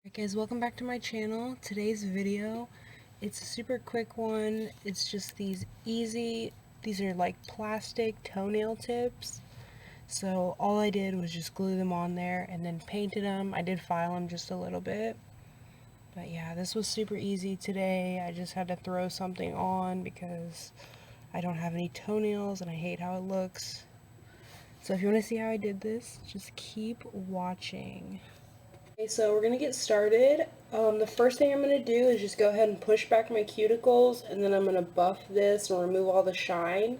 Alright guys, welcome back to my channel. Today's video, it's a super quick one. It's just these are like plastic toenail tips. So all I did was just glue them on there and then painted them. I did file them just a little bit. But yeah, this was super easy today. I just had to throw something on because I don't have any toenails and I hate how it looks. So if you want to see how I did this, just keep watching. Okay, so we're going to get started. The first thing I'm going to do is just go ahead and push back my cuticles, and then I'm going to buff this and remove all the shine.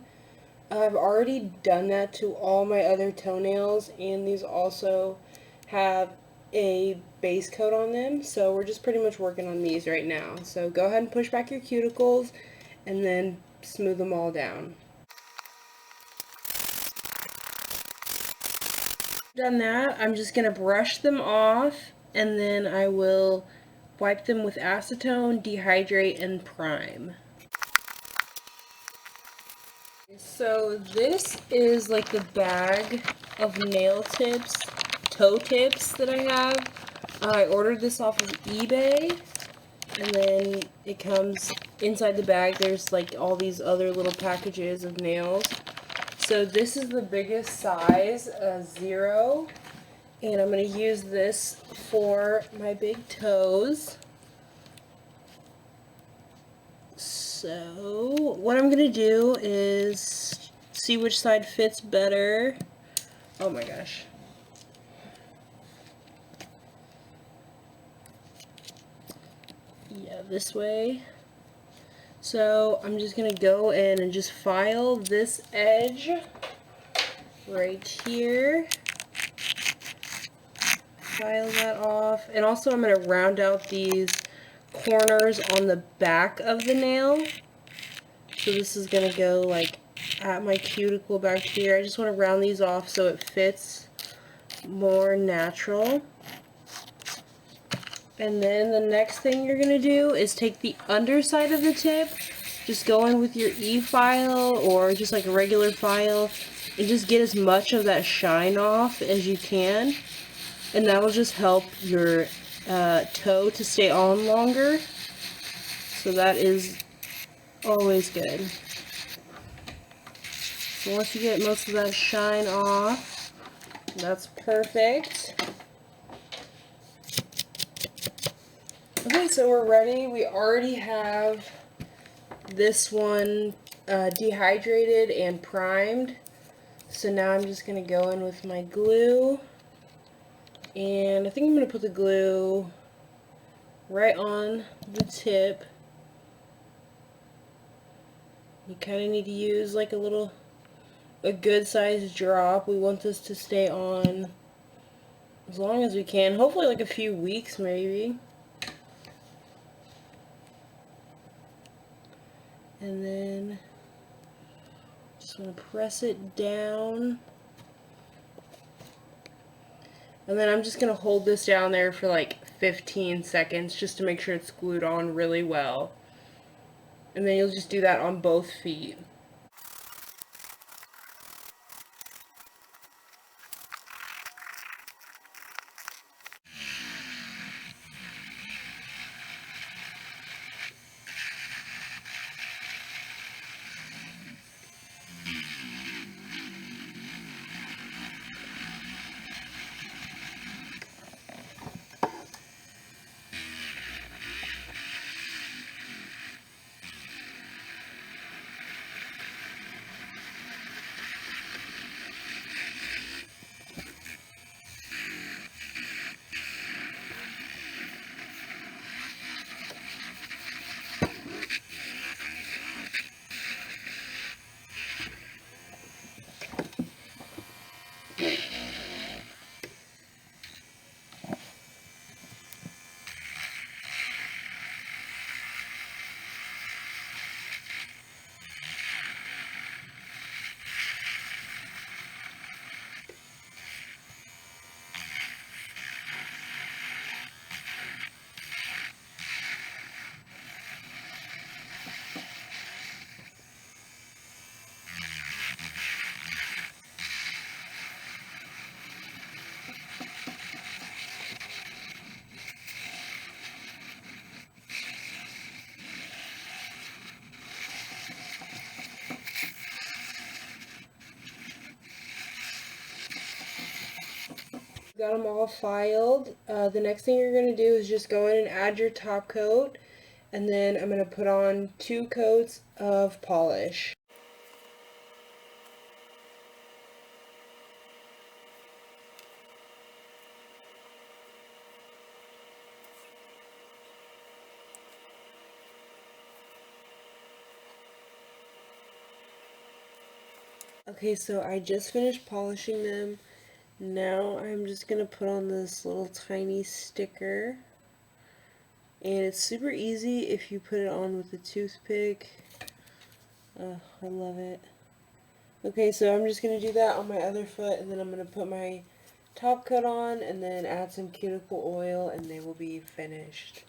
I've already done that to all my other toenails, and these also have a base coat on them, so we're just pretty much working on these right now. So go ahead and push back your cuticles, and then smooth them all down. Done that, I'm just going to brush them off, and then I will wipe them with acetone, dehydrate, and prime. So this is like the bag of nail tips, toe tips that I have. I ordered this off of eBay, and then it comes inside the bag. There's like all these other little packages of nails. So this is the biggest size, 0. And I'm going to use this for my big toes. So what I'm going to do is see which side fits better. Oh my gosh. Yeah, this way. So I'm just going to go in and just file this edge right here. File that off. And also I'm going to round out these corners on the back of the nail. So this is going to go like at my cuticle back here. I just want to round these off so it fits more natural. And then the next thing you're going to do is take the underside of the tip, just go in with your e-file or just like a regular file, and just get as much of that shine off as you can. And that will just help your toe to stay on longer. So that is always good. So once you get most of that shine off, that's perfect. Okay, so we're ready. We already have this one dehydrated and primed. So now I'm just going to go in with my glue. And I think I'm going to put the glue right on the tip. You kind of need to use like a good sized drop. We want this to stay on as long as we can. Hopefully like a few weeks maybe. And then just want to press it down. And then I'm just going to hold this down there for like 15 seconds just to make sure it's glued on really well. And then you'll just do that on both feet. Got them all filed. The next thing you're going to do is just go in and add your top coat, and then I'm going to put on 2 coats of polish. Okay, so I just finished polishing them. Now I'm just going to put on this little tiny sticker. And it's super easy if you put it on with a toothpick. I love it. Okay, so I'm just going to do that on my other foot, and then I'm going to put my top coat on and then add some cuticle oil, and they will be finished.